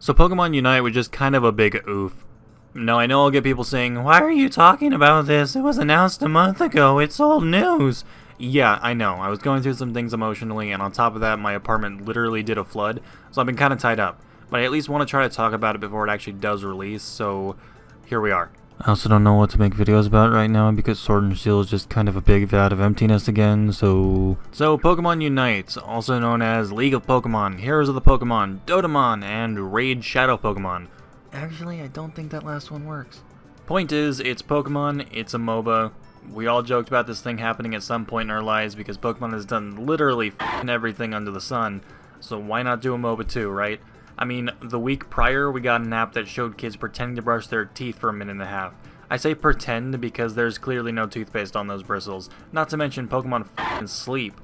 So Pokemon Unite was just kind of a big oof. Now I know I'll get people saying, why are you talking about this? It was announced a month ago, it's old news. Yeah, I know, I was going through some things emotionally, and on top of that, my apartment literally did a flood, so I've been kind of tied up. But I at least want to try to talk about it before it actually does release, so here we are. I also don't know what to make videos about right now because Sword and Shield is just kind of a big vat of emptiness again, so Pokemon Unite, also known as League of Pokemon, Heroes of the Pokemon, Dotamon, and Raid Shadow Pokemon. Actually, I don't think that last one works. Point is, it's Pokemon, it's a MOBA. We all joked about this thing happening at some point in our lives because Pokemon has done literally everything under the sun, so why not do a MOBA too, right? I mean, the week prior, we got an app that showed kids pretending to brush their teeth for a minute and a half. I say pretend because there's clearly no toothpaste on those bristles, not to mention Pokemon f***ing sleep.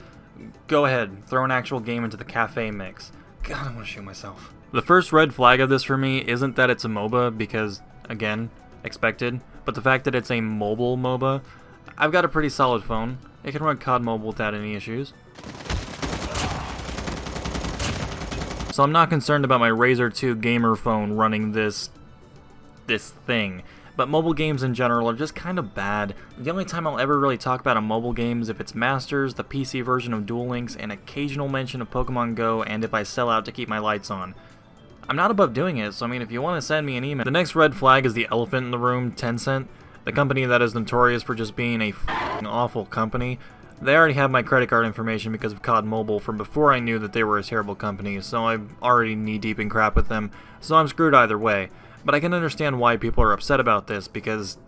Go ahead, throw an actual game into the cafe mix. God, I want to shoot myself. The first red flag of this for me isn't that it's a MOBA because, again, expected, but the fact that it's a mobile MOBA. I've got a pretty solid phone. It can run COD Mobile without any issues. So I'm not concerned about my Razer 2 gamer phone running this thing. But mobile games in general are just kind of bad. The only time I'll ever really talk about a mobile game is if it's Masters, the PC version of Duel Links, an occasional mention of Pokemon Go, and if I sell out to keep my lights on. I'm not above doing it, so I mean if you want to send me an email. The next red flag is the elephant in the room, Tencent. The company that is notorious for just being a f***ing awful company. They already have my credit card information because of COD Mobile from before I knew that they were a terrible company, so I'm already knee-deep in crap with them, so I'm screwed either way. But I can understand why people are upset about this because,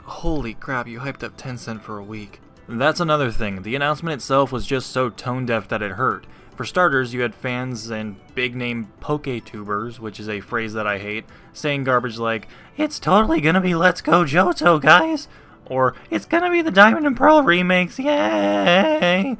holy crap, you hyped up Tencent for a week. That's another thing, the announcement itself was just so tone-deaf that it hurt. For starters, you had fans and big-name Poke-tubers, which is a phrase that I hate, saying garbage like, it's totally gonna be Let's Go Johto, guys! Or, it's gonna be the Diamond and Pearl remakes, yay!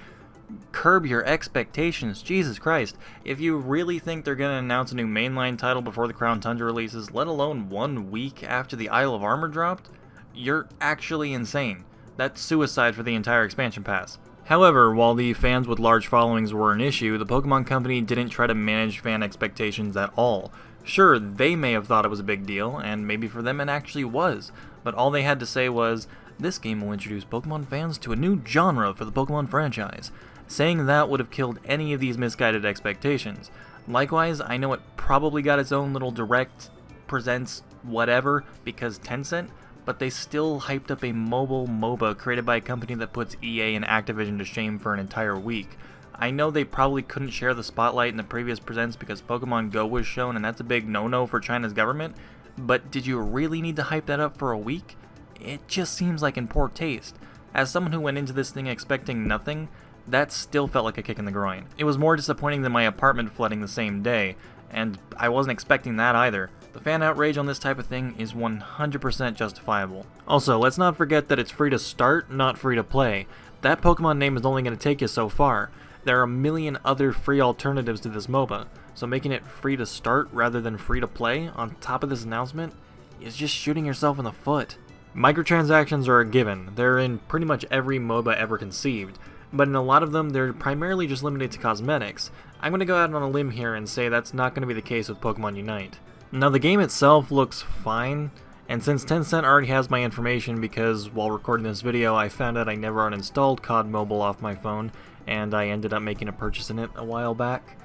Curb your expectations, Jesus Christ. If you really think they're gonna announce a new mainline title before the Crown Tundra releases, let alone 1 week after the Isle of Armor dropped, you're actually insane. That's suicide for the entire expansion pass. However, while the fans with large followings were an issue, the Pokemon Company didn't try to manage fan expectations at all. Sure, they may have thought it was a big deal, and maybe for them it actually was, but all they had to say was, this game will introduce Pokemon fans to a new genre for the Pokemon franchise. Saying that would have killed any of these misguided expectations. Likewise, I know it probably got its own little direct, presents, whatever, because Tencent, but they still hyped up a mobile MOBA created by a company that puts EA and Activision to shame for an entire week. I know they probably couldn't share the spotlight in the previous presents because Pokemon Go was shown and that's a big no-no for China's government, but did you really need to hype that up for a week? It just seems like in poor taste. As someone who went into this thing expecting nothing, that still felt like a kick in the groin. It was more disappointing than my apartment flooding the same day, and I wasn't expecting that either. The fan outrage on this type of thing is 100% justifiable. Also, let's not forget that it's free to start, not free to play. That Pokemon name is only going to take you so far. There are a million other free alternatives to this MOBA, so making it free to start rather than free to play on top of this announcement is just shooting yourself in the foot. Microtransactions are a given. They're in pretty much every MOBA ever conceived, but in a lot of them they're primarily just limited to cosmetics. I'm going to go out on a limb here and say that's not going to be the case with Pokemon Unite. Now the game itself looks fine, and since Tencent already has my information because while recording this video I found out I never uninstalled COD Mobile off my phone, and I ended up making a purchase in it a while back.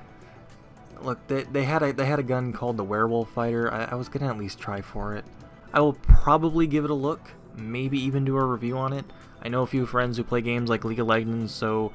Look, they had a gun called the Werewolf Fighter. I was going to at least try for it. I will probably give it a look, maybe even do a review on it. I know a few friends who play games like League of Legends, so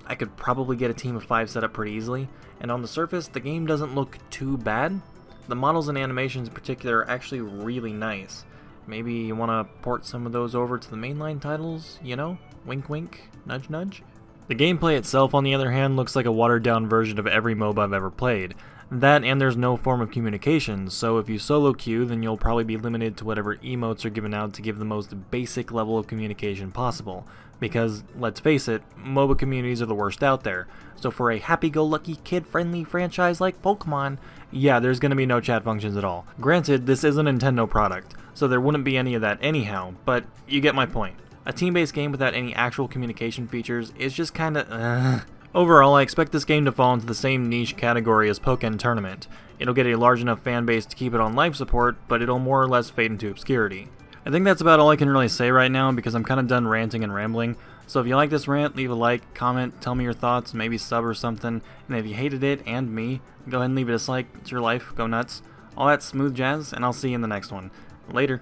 I could probably get a team of 5 set up pretty easily, and on the surface, the game doesn't look too bad. The models and animations in particular are actually really nice. Maybe you want to port some of those over to the mainline titles, you know? Wink wink, nudge nudge. The gameplay itself, on the other hand, looks like a watered-down version of every MOBA I've ever played. That and there's no form of communication, so if you solo queue, then you'll probably be limited to whatever emotes are given out to give the most basic level of communication possible. Because, let's face it, MOBA communities are the worst out there. So for a happy-go-lucky, kid-friendly franchise like Pokemon, yeah, there's gonna be no chat functions at all. Granted, this is a Nintendo product, so there wouldn't be any of that anyhow, but you get my point. A team-based game without any actual communication features is just kinda Overall, I expect this game to fall into the same niche category as Pokken Tournament. It'll get a large enough fan base to keep it on life support, but it'll more or less fade into obscurity. I think that's about all I can really say right now because I'm kind of done ranting and rambling. So if you like this rant, leave a like, comment, tell me your thoughts, maybe sub or something. And if you hated it and me, go ahead and leave a dislike. It's your life. Go nuts. All that smooth jazz, and I'll see you in the next one. Later.